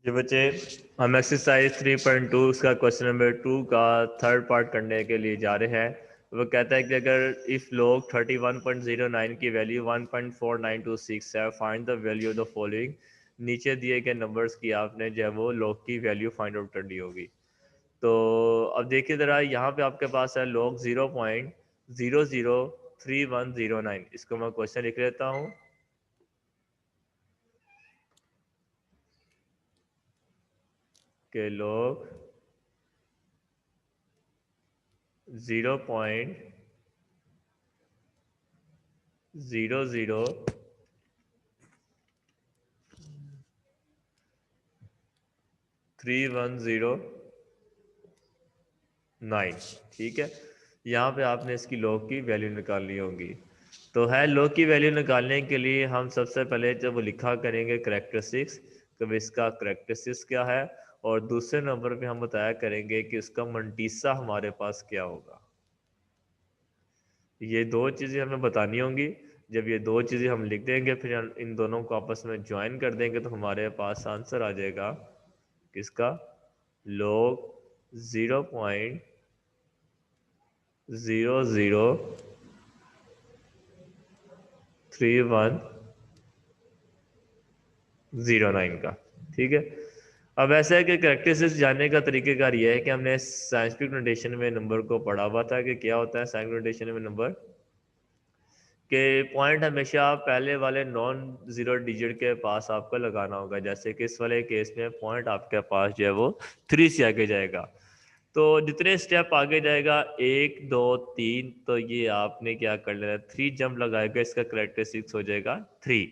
जी बच्चे, हम एक्सरसाइज 3.2 उसका क्वेश्चन नंबर 2 का थर्ड पार्ट करने के लिए जा रहे हैं। वो कहता है कि अगर इफ log 31.09 की वैल्यू 1.4926 है, find the value of the following. नीचे दिए गए नंबर्स की आपने जो है वो log की वैल्यू फाइंड आउट करनी होगी। तो अब देखिए ज़रा, यहाँ पे आपके पास है log 0.003109। इसको मैं क्वेश्चन लिख लेता हूँ कि log 0.003109। ठीक है, यहाँ पे आपने इसकी log की वैल्यू निकालनी होगी। तो है log की वैल्यू निकालने के लिए हम सबसे पहले जब वो लिखा करेंगे करेक्टरिस्टिक्स, तो इसका करेक्टरिस्टिक्स क्या है, और दूसरे नंबर पे हम बताया करेंगे कि उसका मंटीसा हमारे पास क्या होगा। ये दो चीज़ें हमें बतानी होंगी। जब ये दो चीज़ें हम लिख देंगे, फिर हम इन दोनों को आपस में ज्वाइन कर देंगे, तो हमारे पास आंसर आ जाएगा किसका, log 0.003109 का। ठीक है, अब ऐसा है कि करेक्टरिस्टिक्स जानने का तरीकेकार ये है कि हमने साइंटिफिक नोटेशन में नंबर को पढ़ा हुआ था कि क्या होता है साइंटिफिक नोटेशन में नंबर कि पॉइंट हमेशा पहले वाले नॉन ज़ीरो डिजिट के पास आपको लगाना होगा। जैसे कि इस वाले केस में पॉइंट आपके पास जो है वो 3 से आगे जाएगा। तो जितने स्टेप आगे जाएगा 1 2 3, तो ये आपने क्या कर लेना, 3 जंप लगाएगा, इसका करेक्टरिस्टिक्स हो जाएगा 3।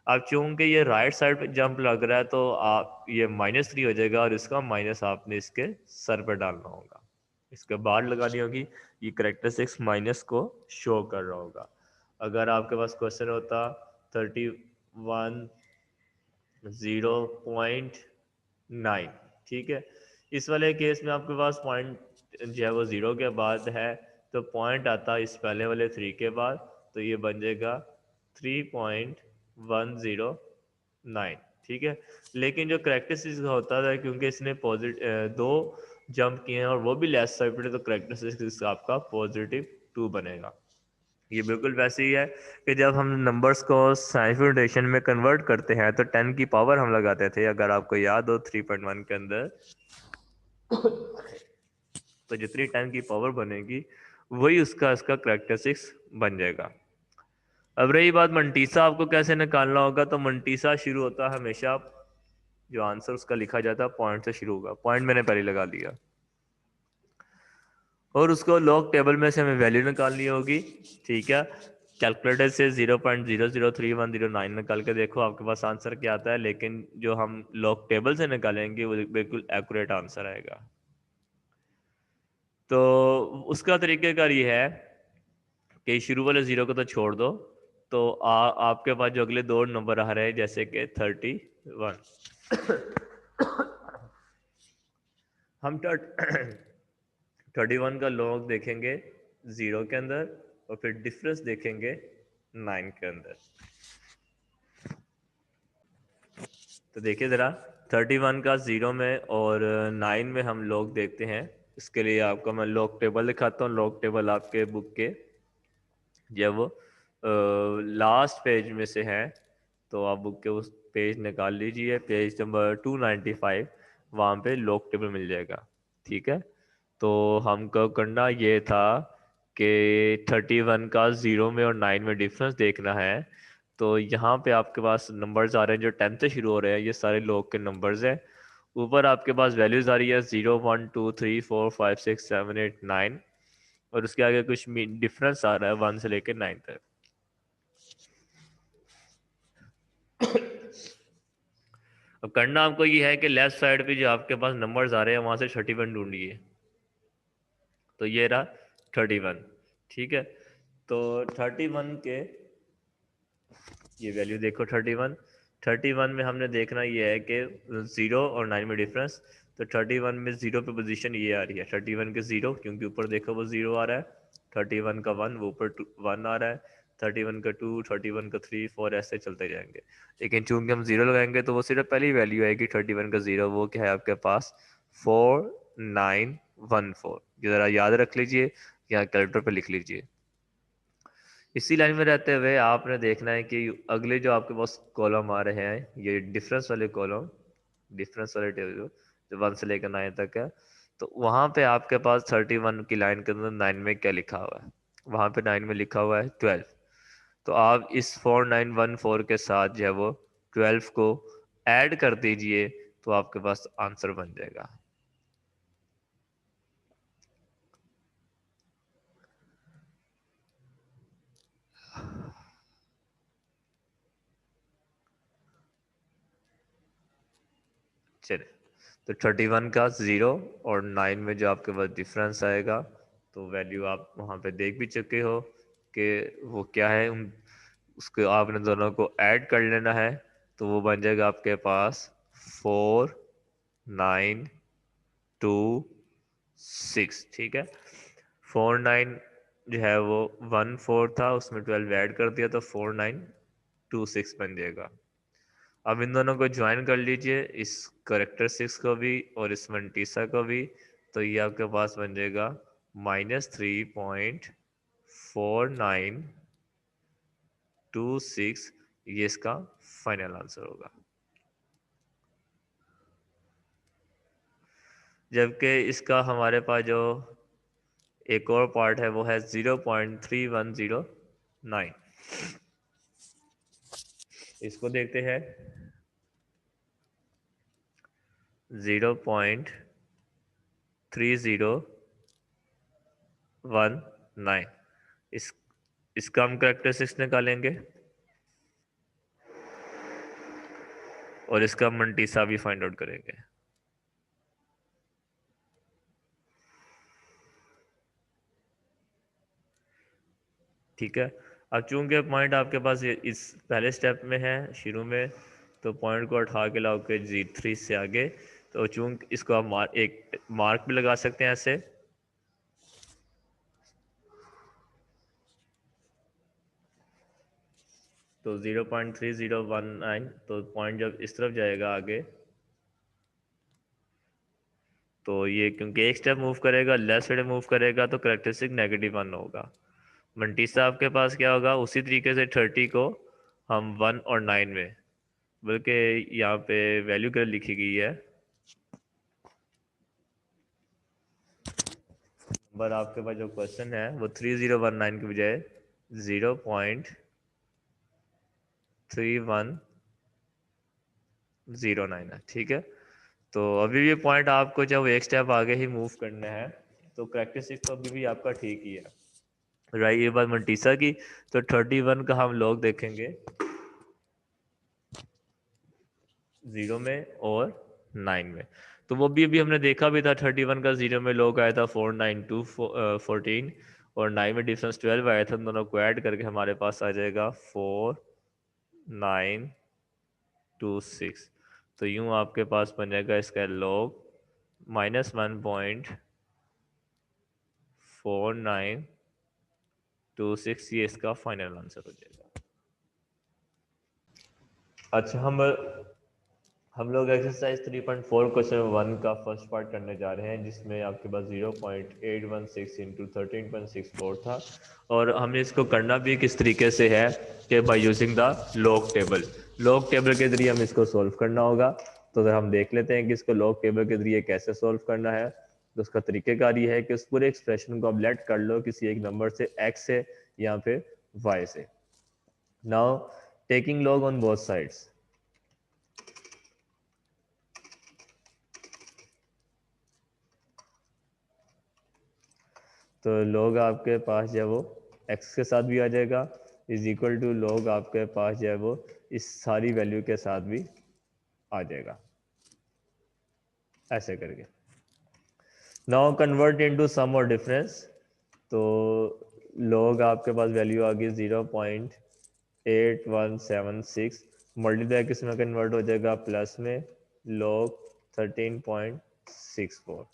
अब चूंकि ये राइट साइड पे जंप लग रहा है, तो आप ये -3 हो जाएगा, और इसका माइनस आपने इसके सर पे डालना होगा, इसके बाद लगानी होगी। ये करेक्टरिस्टिक्स माइनस को शो कर रहा होगा। अगर आपके पास क्वेश्चन होता 31.0.9, ठीक है, इस वाले केस में आपके पास पॉइंट जो है वो 0 के बाद है, तो पॉइंट आता इस पहले वाले 3 के बाद, तो ये बन जाएगा 3.109। ठीक है, लेकिन जो करेक्टरिस्टिक्स होता था, क्योंकि इसने पॉजिटिव 2 जंप किए हैं और वो भी लेफ्ट साइड पे, तो करेक्टरिस्टिक्स आपका +2 बनेगा। ये बिल्कुल वैसे ही है कि जब हम नंबर्स को साइंटिफिक नोटेशन में कन्वर्ट करते हैं, तो 10 की पावर हम लगाते थे, अगर आपको याद हो 3.1 के अंदर। तो जितनी 10 की पावर बनेगी, वही उसका इसका करेक्टरिस्टिक्स बन जाएगा। अब रही बात मंटीसा आपको कैसे निकालना होगा, तो मंटीसा शुरू होता है हमेशा, जो आंसर उसका लिखा जाता है पॉइंट से शुरू होगा। पॉइंट मैंने पहले लगा दिया, और उसको लॉग टेबल में से हमें वैल्यू निकालनी होगी। ठीक है, कैलकुलेटर से 0.003109 निकाल के देखो आपके पास आंसर क्या आता है, लेकिन जो हम लॉग टेबल से निकालेंगे वो बिल्कुल एक्यूरेट आंसर आएगा। तो उसका तरीकेकार ये है कि शुरू वाले 0 को तो छोड़ दो, तो आपके पास जो अगले दो नंबर आ रहे हैं, जैसे कि 31, हम 31 का लॉग देखेंगे 0 के अंदर, और फिर डिफरेंस देखेंगे 9 के अंदर। तो देखिए ज़रा, 31 का 0 में और 9 में हम लॉग देखते हैं। इसके लिए आपको मैं लॉग टेबल दिखाता हूँ। लॉग टेबल आपके बुक के जब वो लास्ट पेज में से है, तो आप बुक के उस पेज निकाल लीजिए, पेज नंबर 295, वहाँ पे लॉग टेबल मिल जाएगा। ठीक है, तो हमको करना ये था कि 31 का 0 में और 9 में डिफरेंस देखना है। तो यहाँ पे आपके पास नंबर्स आ रहे हैं जो 10 से शुरू हो रहे हैं, ये सारे लॉग के नंबर्स हैं। ऊपर आपके पास वैल्यूज आ रही है 0 1 2 3 4 5 6 7 8 9, और उसके आगे कुछ डिफरेंस आ रहा है 1 से लेकर 9 तक। अब करना आपको ये है कि लेफ्ट साइड पे जो आपके पास नंबर्स आ रहे हैं, वहां से 31 ढूंढिए। तो ये रहा 31। ठीक है, तो 31 के ये वैल्यू देखो, 31 में हमने देखना ये है कि 0 और 9 में डिफरेंस। तो 31 में 0 पे पोजीशन ये आ रही है, 31 के 0, क्योंकि ऊपर देखो वो 0 आ रहा है। 31 का 1, वो ऊपर 1 आ रहा है। 31 का 2, 31 का 3, 4 ऐसे चलते जाएंगे। लेकिन चूंकि हम जीरो लगाएंगे तो वो सिर्फ पहली वैल्यू आएगी 31 का जीरो, वो क्या है आपके पास 4914। ये जरा याद रख लीजिए या कैलकुलेटर पे लिख लीजिए। इसी लाइन में रहते हुए आपने देखना है कि अगले जो आपके पास कॉलम आ रहे हैं ये डिफरेंस वाले कॉलम, डिफरेंस वाले टेबल जो 1 से लेकर 9 तक है, तो वहां पे आपके पास 31 की लाइन के अंदर 9 में क्या लिखा हुआ है, वहां पे 9 में लिखा हुआ है 12। तो आप इस 4914 के साथ जो है वो 12 को ऐड कर दीजिए तो आपके पास आंसर बन जाएगा। चलिए, तो 31 का 0 और 9 में जो आपके पास डिफरेंस आएगा, तो वैल्यू आप वहाँ पे देख भी चुके हो कि वो क्या है। उसको आपने दोनों को ऐड कर लेना है, तो वो बन जाएगा आपके पास 4926। ठीक है, 49 जो है वो 14 था, उसमें 12 ऐड कर दिया तो 4926 बन जाएगा। अब इन दोनों को ज्वाइन कर लीजिए, इस करेक्टरिस्टिक्स को भी और इस मंटीसा को भी, तो ये आपके पास बन जाएगा -3.4926। ये इसका फाइनल आंसर होगा। जबकि इसका हमारे पास जो एक और पार्ट है वो है 0.3109। इसको देखते हैं। 0.3019। इस इसका हम करेक्टरिस्टिक्स निकालेंगे और इसका मंटीसा भी फाइंड आउट करेंगे। ठीक है, अब चूंकि पॉइंट आपके पास इस पहले स्टेप में है शुरू में, तो पॉइंट को उठा के लाओगे G3 से आगे, तो चूंकि इसको आप एक मार्क भी लगा सकते हैं ऐसे। तो 0.3019, तो पॉइंट जब इस तरफ जाएगा आगे, तो ये क्योंकि एक स्टेप मूव करेगा, लेफ्ट साइड मूव करेगा, तो करेक्टरिस्टिक -1 होगा। मंटीसा आपके पास क्या होगा, उसी तरीके से 30 को हम 1 और 9 में, बल्कि यहाँ पे वैल्यू कर लिखी गई है, नंबर आपके पास जो क्वेश्चन है वो 3019 की बजाय 0.3109 है। ठीक है, तो अभी ये पॉइंट आपको जब एक स्टेप आगे ही मूव करना है, तो प्रैक्टिस तो अभी भी आपका ठीक ही है। राइट, ये बात मंटीसा की। तो 31 का हम लोग देखेंगे 0 में और 9 में, तो वो भी अभी हमने देखा भी था। 31 का 0 में लोग आया था 49214, और 9 में डिफरेंस 12 आया था। दोनों को ऐड करके हमारे पास आ जाएगा 4926। तो यूं आपके पास बन जाएगा इसका लॉग -1.4926। ये इसका फाइनल आंसर हो जाएगा। अच्छा, हम लोग एक्सरसाइज 3.4 क्वेश्चन 1 का फर्स्ट पार्ट करने जा रहे हैं, जिसमें आपके पास 0.816 इंटू 13.64 था। और हमें इसको करना भी किस तरीके से है कि by using the log table. Log table के जरिए हमें इसको सॉल्व करना होगा। तो अगर हम देख लेते हैं कि इसको लॉग टेबल के जरिए कैसे सॉल्व करना है, तो उसका तरीकेकार ये है कि उस पूरे एक्सप्रेशन को आप लेट कर लो किसी एक नंबर से, x से या फिर y से। Now taking log on both sides, तो log आपके पास जो है वो x के साथ भी आ जाएगा, इज इक्वल टू log आपके पास जो है वो इस सारी वैल्यू के साथ भी आ जाएगा, ऐसे करके। नाउ कन्वर्ट इनटू सम और डिफरेंस, तो log आपके पास वैल्यू आ गई 0.8176, मल्टीप्लाई किस में कन्वर्ट हो जाएगा, प्लस में log 13.64।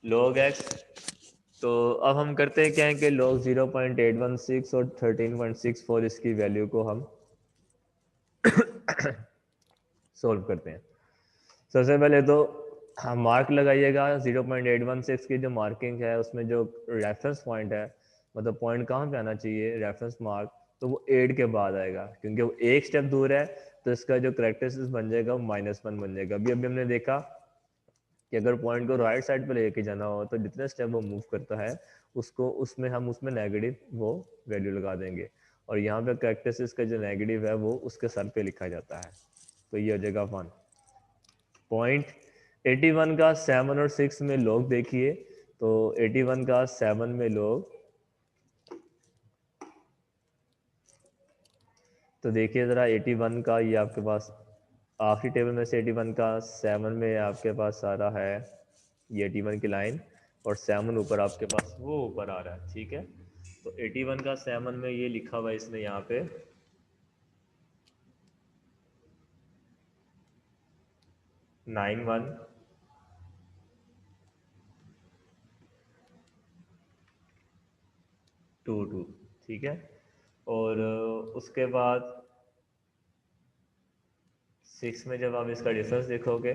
log x तो अब हम करते हैं क्या है कि log 0.816 और 13.64 इसकी वैल्यू को हम सोल्व करते हैं। सबसे पहले तो हम मार्क लगाइएगा 0.816 की जो मार्किंग है उसमें जो रेफरेंस पॉइंट है, मतलब पॉइंट कहाँ पे आना चाहिए रेफरेंस मार्क, तो वो 8 के बाद आएगा क्योंकि वो एक स्टेप दूर है, तो इसका जो करेक्टरिस्टिक्स बन जाएगा वो -1 बन जाएगा। अभी अभी हमने देखा कि अगर पॉइंट को राइट साइड पे लेके जाना हो तो जितने स्टेप वो मूव करता है उसको उसमें नेगेटिव वो वैल्यू लगा देंगे, और यहाँ पे करेक्टरिस्टिक्स का जो नेगेटिव है वो उसके सर पे लिखा जाता है, तो ये हो जाएगा 1। पॉइंट 81 का 7 और 6 में लोग देखिए, तो 81 का 7 में लोग, तो देखिए ज़रा 81 का ये आपके पास आखिरी टेबल में से 81 का 7 में आपके पास सारा है ये 81 की लाइन, और 7 ऊपर आपके पास वो ऊपर आ रहा है, ठीक है। तो 81 का 7 में ये लिखा हुआ है इसने यहाँ पे 9122, ठीक है। और उसके बाद 6 में जब आप इसका डिफरेंस देखोगे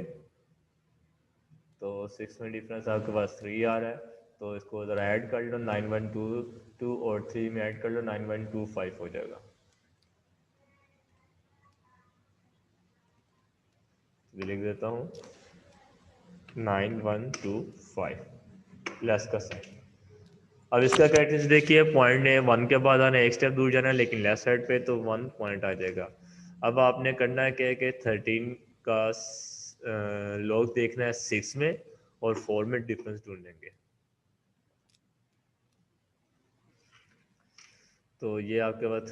तो 6 में डिफरेंस आपके पास 3 आ रहा है, तो इसको ज़रा ऐड कर लो, 9122 और 3 में ऐड कर लो 9125 हो जाएगा। ये लिख देता हूँ 9125 लेस का साइन। अब इसका करेक्टरिस्टिक्स देखिए, पॉइंट ने 1 के बाद आना एक स्टेप दूर जाना है लेकिन लेफ्ट साइड पे, तो 1 पॉइंट आ जाएगा। अब आपने करना है क्या कि 13 का लॉग देखना है 6 में और 4 में डिफरेंस ढूंढेंगे। तो ये आपके पास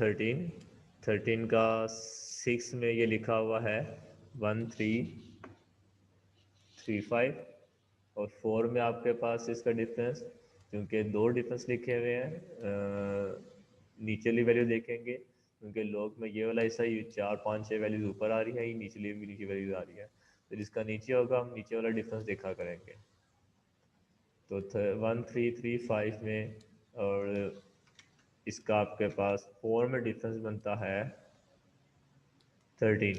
13 का 6 में ये लिखा हुआ है 1335, और 4 में आपके पास इसका डिफरेंस, क्योंकि दो डिफरेंस लिखे हुए हैं, नीचली वैल्यू देखेंगे क्योंकि लॉग में ये वाला हिस्सा ये 4 5 6 वैल्यूज ऊपर आ रही है, ये निचली भी नीचे वैल्यूज आ रही है, तो जिसका नीचे होगा हम नीचे वाला डिफरेंस देखा करेंगे। तो 1335 में, और इसका आपके पास 4 में डिफरेंस बनता है 13,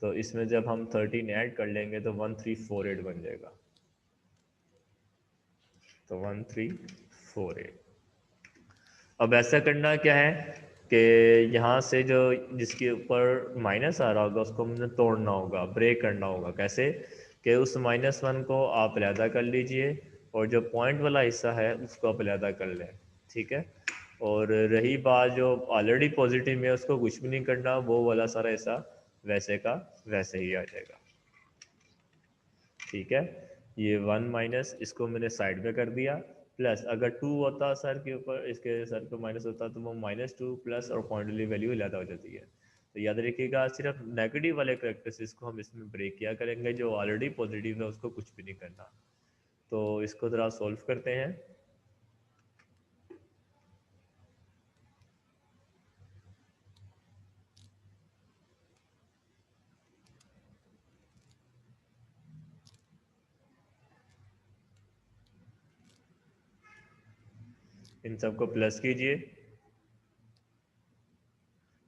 तो इसमें जब हम 13 ऐड कर लेंगे तो 1348 बन जाएगा, तो 1348। अब ऐसा करना क्या है कि यहाँ से जो जिसके ऊपर माइनस आ रहा होगा उसको हमने तोड़ना होगा, ब्रेक करना होगा। कैसे कि उस -1 को आप अलहदा कर लीजिए और जो पॉइंट वाला हिस्सा है उसको आप अलहदा कर लें, ठीक है। और रही बात जो ऑलरेडी पॉजिटिव में उसको कुछ भी नहीं करना, वो वाला सारा हिस्सा वैसे का वैसे ही आ जाएगा, ठीक है। ये 1 माइनस इसको मैंने साइड में कर दिया, प्लस अगर 2 होता सर के ऊपर, इसके सर पे माइनस होता तो वो -2 प्लस और पॉइंट वाली वैल्यू ज़्यादा हो जाती है। तो याद रखिएगा सिर्फ नेगेटिव वाले करेक्टरिस्टिक्स को हम इसमें ब्रेक किया करेंगे, जो ऑलरेडी पॉजिटिव है उसको कुछ भी नहीं करना। तो इसको ज़रा सॉल्व करते हैं। इन सबको प्लस कीजिए,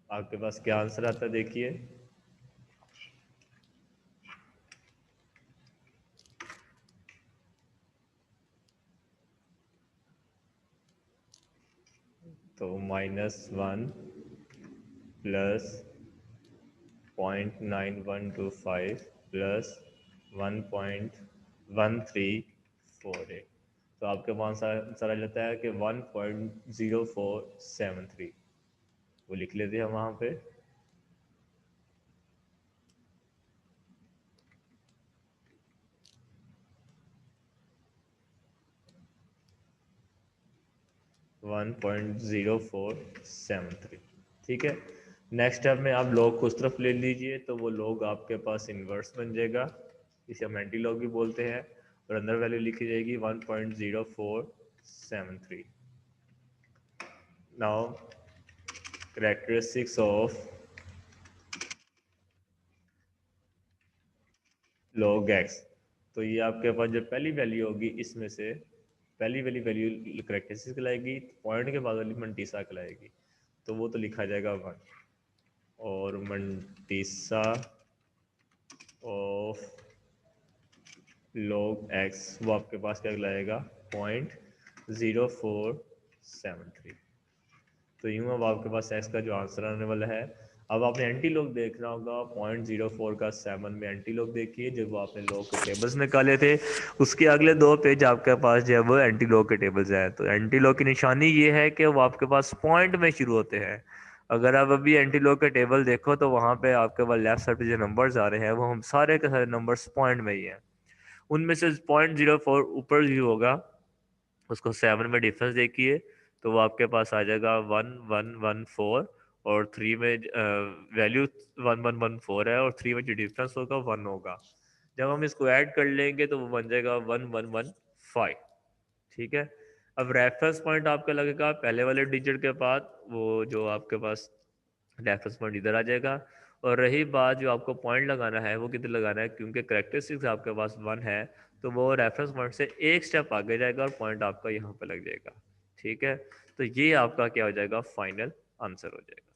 आपके पास क्या आंसर आता है देखिए। तो -1 प्लस 0.9125 प्लस 1.1348, तो आपके पास सारा लेता है कि 1.0473, वो लिख लेते हैं वहाँ पे। 1.0473, ठीक है। नेक्स्ट स्टेप में आप लॉग को उस तरफ ले लीजिए, तो वो लॉग आपके पास इन्वर्स बन जाएगा, इसे हम एंटी लॉग भी बोलते हैं, और अंदर वैल्यू लिखी जाएगी 1.0473। Now characteristics of log x, तो ये आपके पास जो पहली वैल्यू होगी इसमें से पहली वाली वैल्यू करेक्टरिस्टिक कहलाएगी, पॉइंट के बाद वाली मंटीसा कहलाएगी, तो वो तो लिखा जाएगा 1, और मंटीसा ऑफ log x वो आपके पास क्या कहलाएगा 0.0473। तो यूँ अब आपके पास x का जो आंसर आने वाला है, अब आपने एंटी लॉग देखना होगा 0.04 का 7 में एंटी लॉग देखिए, जब वो आपने लॉग के टेबल्स निकाले थे उसके अगले 2 पेज आपके पास जो है वो एंटी लॉग के टेबल्स हैं। तो एंटी लॉग की निशानी ये है कि वो आपके पास पॉइंट में शुरू होते हैं। अगर आप अभी एंटी लॉग के टेबल देखो तो वहाँ पे आपके पास लेफ्ट साइड पे जो नंबर्स आ रहे हैं वो हम सारे के सारे नंबर्स पॉइंट में ही हैं। उनमें से 0.04 ऊपर जो होगा उसको 7 में डिफरेंस देखिए, तो वो आपके पास आ जाएगा 1114, और 3 में वैल्यू 1114 है, और 3 में जो डिफरेंस होगा 1 होगा। जब हम इसको ऐड कर लेंगे तो वो बन जाएगा 1115। ठीक है। अब रेफरेंस पॉइंट आपका लगेगा पहले वाले डिजिट के बाद, वो जो आपके पास रेफरेंस पॉइंट इधर आ जाएगा। और रही बात जो आपको पॉइंट लगाना है वो किधर लगाना है, क्योंकि करेक्टरिस्टिक्स आपके पास 1 है तो वो रेफरेंस पॉइंट से एक स्टेप आगे जाएगा और पॉइंट आपका यहाँ पे लग जाएगा। ठीक है, तो ये आपका क्या हो जाएगा फाइनल आंसर हो जाएगा।